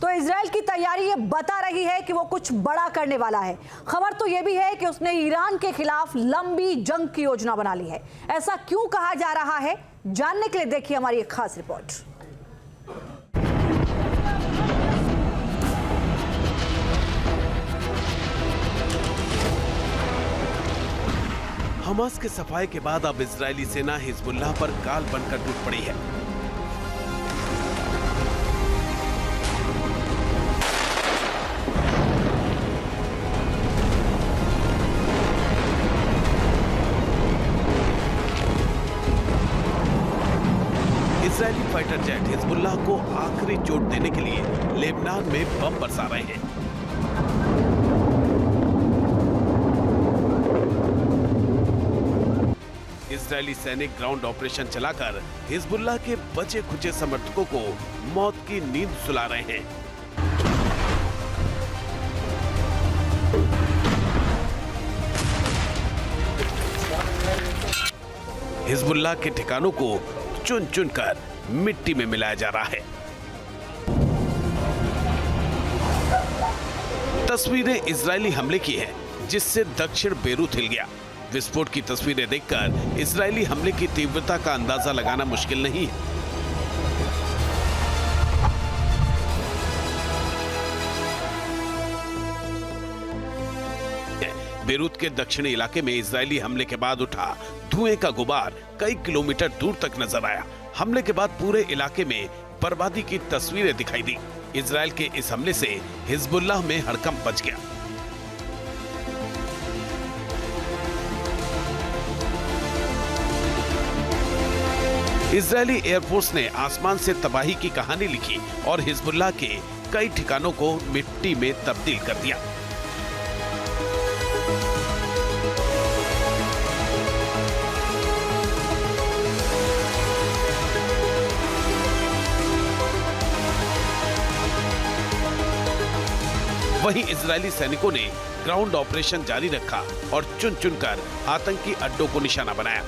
तो इजराइल की तैयारी ये बता रही है कि वो कुछ बड़ा करने वाला है। खबर तो ये भी है कि उसने ईरान के खिलाफ लंबी जंग की योजना बना ली है। ऐसा क्यों कहा जा रहा है, जानने के लिए देखिए हमारी एक खास रिपोर्ट। हमास के सफाए के बाद अब इजरायली सेना हिजबुल्लाह पर काल बनकर टूट पड़ी है। इजरायली फाइटर जेट हिजबुल्लाह को आखिरी चोट देने के लिए लेबनान में बम बरसा रहे हैं। इजरायली सैनिक ग्राउंड ऑपरेशन चलाकर हिजबुल्लाह के बचे खुचे समर्थकों को मौत की नींद सुला रहे हैं। हिजबुल्लाह के ठिकानों को चुन चुन कर मिट्टी में मिलाया जा रहा है। तस्वीरें इजरायली हमले की है, जिससे दक्षिण बेरूत हिल गया। विस्फोट की तस्वीरें देखकर इजरायली हमले की तीव्रता का अंदाजा लगाना मुश्किल नहीं है। बेरूत के दक्षिणी इलाके में इजरायली हमले के बाद उठा धुएं का गुबार कई किलोमीटर दूर तक नजर आया। हमले के बाद पूरे इलाके में बर्बादी की तस्वीरें दिखाई दी। इजरायल के इस हमले से हिजबुल्लाह में हड़कंप मच गया। इजरायली एयरफोर्स ने आसमान से तबाही की कहानी लिखी और हिजबुल्लाह के कई ठिकानों को मिट्टी में तब्दील कर दिया। वहीं इजरायली सैनिकों ने ग्राउंड ऑपरेशन जारी रखा और चुन चुनकर आतंकी अड्डों को निशाना बनाया।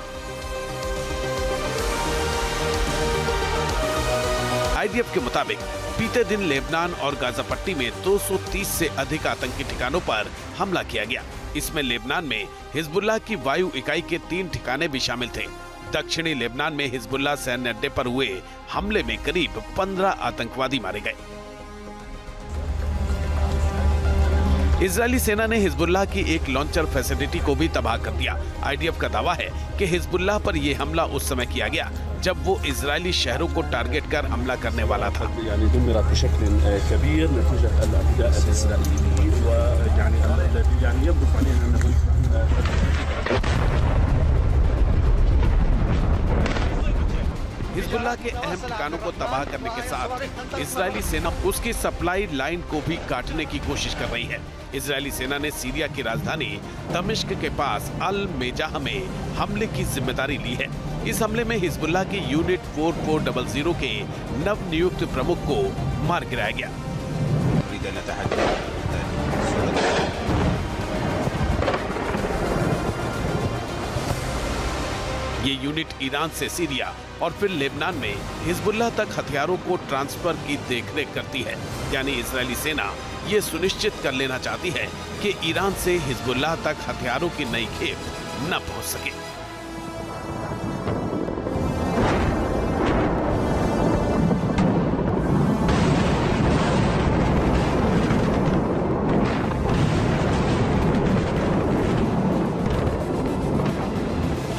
आईडीएफ के मुताबिक बीते दिन लेबनान और गाजा पट्टी में 230 से अधिक आतंकी ठिकानों पर हमला किया गया। इसमें लेबनान में हिजबुल्लाह की वायु इकाई के 3 ठिकाने भी शामिल थे। दक्षिणी लेबनान में हिजबुल्लाह सैन्य अड्डे पर हुए हमले में करीब 15 आतंकवादी मारे गए। इजरायली सेना ने हिजबुल्लाह की एक लॉन्चर फैसिलिटी को भी तबाह कर दिया। आईडीएफ का दावा है कि हिजबुल्लाह पर यह हमला उस समय किया गया जब वो इजरायली शहरों को टारगेट कर हमला करने वाला था। हिजबुल्लाह के अहम ठिकानों को तबाह करने के साथ इजरायली सेना उसकी सप्लाई लाइन को भी काटने की कोशिश कर रही है। इजरायली सेना ने सीरिया की राजधानी दमिश्क के पास अल मेजाह में हमले की जिम्मेदारी ली है। इस हमले में हिजबुल्लाह की यूनिट 4400 के नवनियुक्त प्रमुख को मार गिराया गया। ये यूनिट ईरान से सीरिया और फिर लेबनान में हिजबुल्लाह तक हथियारों को ट्रांसफर की देखरेख करती है। यानी इजरायली सेना ये सुनिश्चित कर लेना चाहती है कि ईरान से हिजबुल्लाह तक हथियारों की नई खेप न पहुंच सके।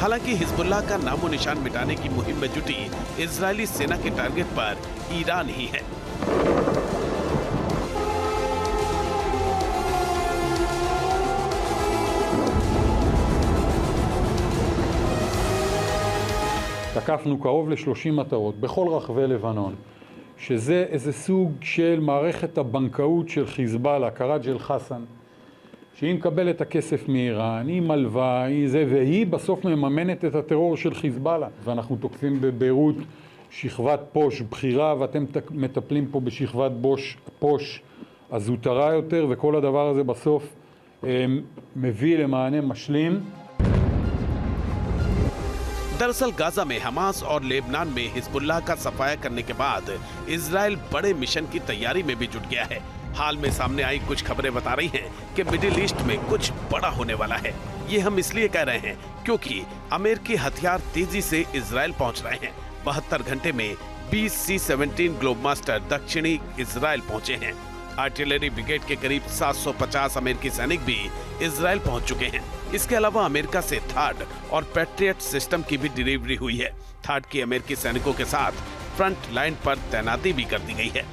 हालांकि हिजबुल्लाह का नामो निशान मिटाने की मुहिम में जुटी इजरायली सेना के टारगेट पर ईरान ही है। תקפנו קרוב ל-30 מטרות בכל רחבי לבנון, שזה איזה סוג של מערכת הבנקאות של חיזבאללה, קראג' אל-חסן, שהיא מקבלת הכסף מאיראן, היא מלווה, היא זה, והיא בסוף מממנת את הטרור של חיזבאללה. ואנחנו תוקפים בביירות שכבת פוש בחירה, ואתם מטפלים פה בשכבת פוש הזוטרה יותר, וכל הדבר הזה בסוף מביא למענה משלים. दरअसल गाजा में हमास और लेबनान में हिजबुल्लाह का सफाया करने के बाद इजराइल बड़े मिशन की तैयारी में भी जुट गया है। हाल में सामने आई कुछ खबरें बता रही हैं कि मिडिल ईस्ट में कुछ बड़ा होने वाला है। ये हम इसलिए कह रहे हैं क्योंकि अमेरिकी हथियार तेजी से इजराइल पहुंच रहे हैं। 72 घंटे में 20 C-17 ग्लोबमास्टर दक्षिणी इजराइल पहुंचे हैं। आर्टिलरी ब्रिगेड के करीब 750 अमेरिकी सैनिक भी इजराइल पहुंच चुके हैं। इसके अलावा अमेरिका से थार्ड और पैट्रियट सिस्टम की भी डिलीवरी हुई है। थार्ड की अमेरिकी सैनिकों के साथ फ्रंट लाइन पर तैनाती भी कर दी गई है।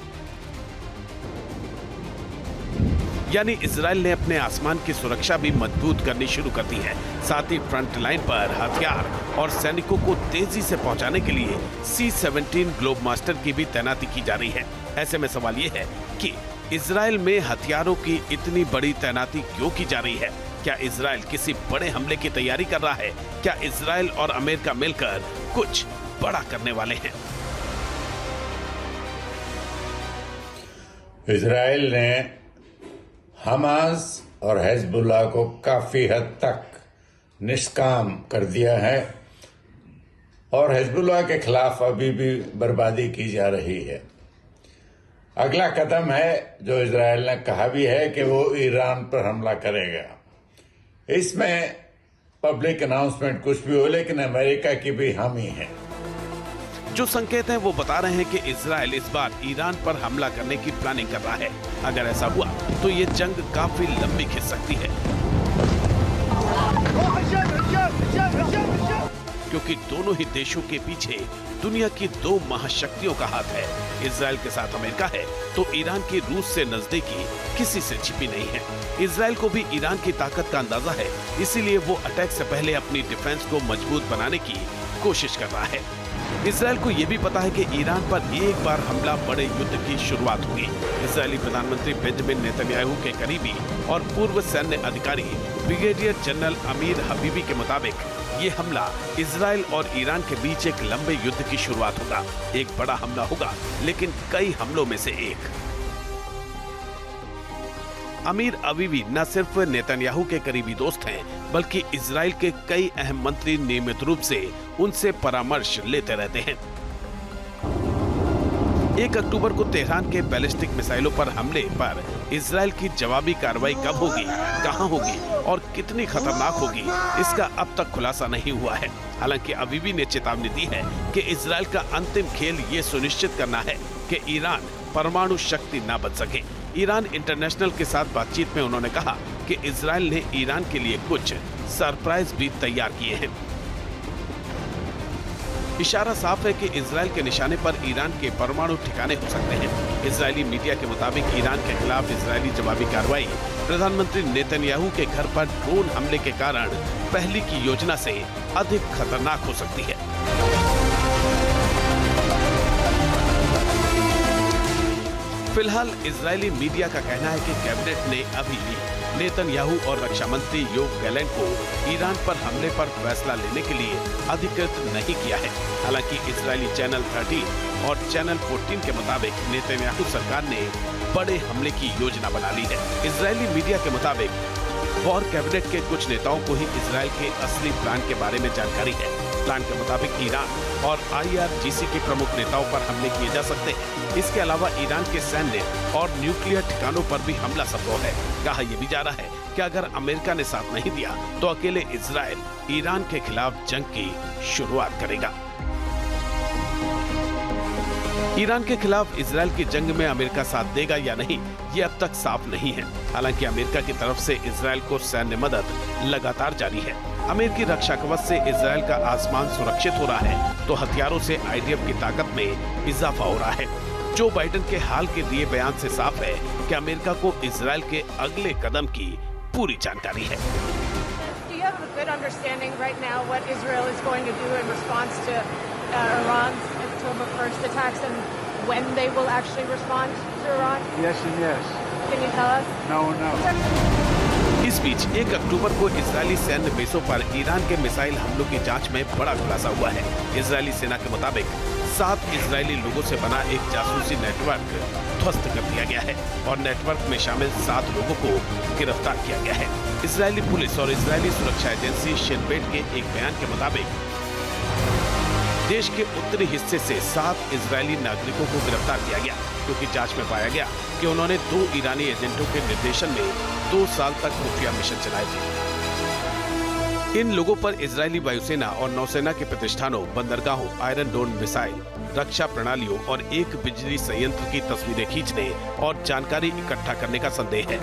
यानी इजराइल ने अपने आसमान की सुरक्षा भी मजबूत करनी शुरू कर दी है। साथ ही फ्रंट लाइन पर हथियार और सैनिकों को तेजी से पहुंचाने के लिए C-17 ग्लोबमास्टर की भी तैनाती की जा रही है। ऐसे में सवाल ये है कि इजराइल में हथियारों की इतनी बड़ी तैनाती क्यों की जा रही है? क्या इजराइल किसी बड़े हमले की तैयारी कर रहा है? क्या इजराइल और अमेरिका मिलकर कुछ बड़ा करने वाले हैं? इजराइल ने हमास और हिजबुल्लाह को काफी हद तक निष्काम कर दिया है और हिजबुल्लाह के खिलाफ अभी भी बर्बादी की जा रही है। अगला कदम है जो इजराइल ने कहा भी है कि वो ईरान पर हमला करेगा। इसमें पब्लिक अनाउंसमेंट कुछ भी हो, लेकिन अमेरिका की भी हामी है। जो संकेत हैं वो बता रहे हैं कि इजराइल इस बार ईरान पर हमला करने की प्लानिंग कर रहा है। अगर ऐसा हुआ तो ये जंग काफी लंबी खिंच सकती है, क्योंकि दोनों ही देशों के पीछे दुनिया की दो महाशक्तियों का हाथ है। इजराइल के साथ अमेरिका है तो ईरान की रूस से नजदीकी किसी से छिपी नहीं है। इजराइल को भी ईरान की ताकत का अंदाजा है, इसीलिए वो अटैक से पहले अपनी डिफेंस को मजबूत बनाने की कोशिश कर रहा है। इजराइल को यह भी पता है कि ईरान पर एक बार हमला बड़े युद्ध की शुरुआत होगी। इजरायली प्रधानमंत्री बेंजामिन नेतन्याहू के करीबी और पूर्व सैन्य अधिकारी ब्रिगेडियर जनरल अमीर हबीबी के मुताबिक ये हमला इजराइल और ईरान के बीच एक लंबे युद्ध की शुरुआत होगा। एक बड़ा हमला होगा, लेकिन कई हमलों में से एक। अमीर हबीबी न सिर्फ नेतन्याहू के करीबी दोस्त हैं, बल्कि इजराइल के कई अहम मंत्री नियमित रूप से उनसे परामर्श लेते रहते हैं। 1 अक्टूबर को तेहरान के बैलिस्टिक मिसाइलों पर हमले पर इजराइल की जवाबी कार्रवाई कब होगी, कहां होगी और कितनी खतरनाक होगी, इसका अब तक खुलासा नहीं हुआ है। हालांकि हबीबी ने चेतावनी दी है कि इजराइल का अंतिम खेल ये सुनिश्चित करना है कि ईरान परमाणु शक्ति न बन सके। ईरान इंटरनेशनल के साथ बातचीत में उन्होंने कहा कि इजराइल ने ईरान के लिए कुछ सरप्राइज भी तैयार किए हैं। इशारा साफ है कि इजराइल के निशाने पर ईरान के परमाणु ठिकाने हो सकते हैं। इजरायली मीडिया के मुताबिक ईरान के खिलाफ इजरायली जवाबी कार्रवाई प्रधानमंत्री नेतन्याहू के घर पर ड्रोन हमले के कारण पहले की योजना से अधिक खतरनाक हो सकती है। फिलहाल इजरायली मीडिया का कहना है कि कैबिनेट ने अभी भी नेतन्याहू और रक्षा मंत्री योव गैलेंट को ईरान पर हमले पर फैसला लेने के लिए अधिकृत नहीं किया है। हालांकि इजरायली चैनल 13 और चैनल 14 के मुताबिक नेतन्याहू सरकार ने बड़े हमले की योजना बना ली है। इजरायली मीडिया के मुताबिक वॉर कैबिनेट के कुछ नेताओं को ही इजराइल के असली प्लान के बारे में जानकारी है। प्लान के मुताबिक ईरान और IRGC के प्रमुख नेताओं पर हमले किए जा सकते हैं। इसके अलावा ईरान के सैन्य और न्यूक्लियर ठिकानों पर भी हमला संभव है। कहा यह भी जा रहा है कि अगर अमेरिका ने साथ नहीं दिया तो अकेले इजराइल ईरान के खिलाफ जंग की शुरुआत करेगा। ईरान के खिलाफ इजराइल की जंग में अमेरिका साथ देगा या नहीं, ये अब तक साफ नहीं है। हालांकि अमेरिका की तरफ से इजराइल को सैन्य मदद लगातार जारी है। अमेरिकी रक्षा कवच से इजराइल का आसमान सुरक्षित हो रहा है, तो हथियारों से IDF की ताकत में इजाफा हो रहा है। जो बाइडेन के हाल के दिए बयान से साफ है कि अमेरिका को इजराइल के अगले कदम की पूरी जानकारी है। Do you have a good understanding right now what Israel is going to do in response to Iran's October 1st attacks and when they will actually respond to Iran? Yes and yes. Can you tell us? No, no. इस बीच 1 अक्टूबर को Israeli सैन्य बेसों पर Iran के missile हमलों की जांच में बड़ा खुलासा हुआ है। इजरायली सेना के मुताबिक 7 इजरायली लोगों से बना एक जासूसी नेटवर्क ध्वस्त कर दिया गया है और नेटवर्क में शामिल 7 लोगों को गिरफ्तार किया गया है। इजरायली पुलिस और इजरायली सुरक्षा एजेंसी शिन बेट के एक बयान के मुताबिक देश के उत्तरी हिस्से से 7 इजरायली नागरिकों को गिरफ्तार किया गया, क्योंकि जांच में पाया गया कि उन्होंने 2 ईरानी एजेंटों के निर्देशन में 2 साल तक खुफिया मिशन चलाए थे। इन लोगों पर इजरायली वायुसेना और नौसेना के प्रतिष्ठानों, बंदरगाहों, आयरन डोम मिसाइल, रक्षा प्रणालियों और एक बिजली संयंत्र की तस्वीरें खींचने और जानकारी इकट्ठा करने का संदेह है।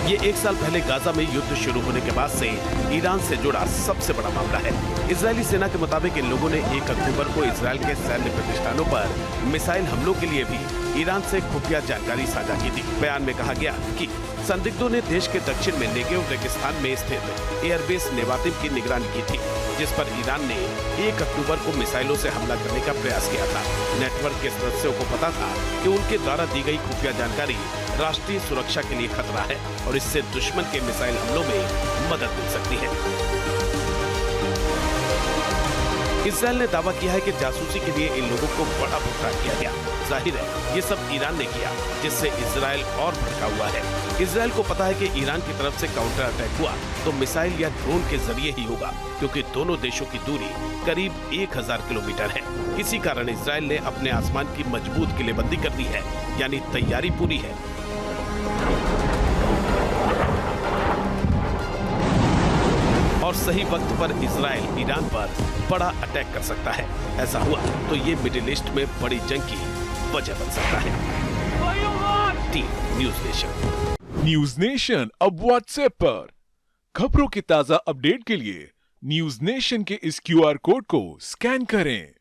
ये 1 साल पहले गाजा में युद्ध शुरू होने के बाद से ईरान से जुड़ा सबसे बड़ा मामला है। इजरायली सेना के मुताबिक इन लोगों ने 1 अक्टूबर को इजरायल के सैन्य प्रतिष्ठानों पर मिसाइल हमलों के लिए भी ईरान से खुफिया जानकारी साझा की थी। बयान में कहा गया कि संदिग्धों ने देश के दक्षिण में नेगेव रेगिस्तान में स्थित एयरबेस नेवातिम की निगरानी की थी, जिस पर ईरान ने 1 अक्टूबर को मिसाइलों से हमला करने का प्रयास किया था। नेटवर्क के सदस्यों को पता था कि उनके द्वारा दी गई खुफिया जानकारी राष्ट्रीय सुरक्षा के लिए खतरा है और इससे दुश्मन के मिसाइल हमलों में मदद मिल सकती है। इजरायल ने दावा किया है कि जासूसी के लिए इन लोगों को बड़ा भुगतान किया गया। जाहिर है ये सब ईरान ने किया, जिससे इजरायल और भड़का हुआ है। इजरायल को पता है कि ईरान की तरफ से काउंटर अटैक हुआ तो मिसाइल या ड्रोन के जरिए ही होगा, क्योंकि दोनों देशों की दूरी करीब 1000 किलोमीटर है। इसी कारण इजरायल ने अपने आसमान की मजबूत किलेबंदी कर दी है, यानी तैयारी पूरी है। और सही वक्त पर इजरायल ईरान पर बड़ा अटैक कर सकता है। ऐसा हुआ तो ये मिडिल ईस्ट में बड़ी जंग की वजह बन सकता है। Team news nation. News nation अब व्हाट्सएप पर खबरों के ताजा अपडेट के लिए न्यूज नेशन के इस QR कोड को स्कैन करें।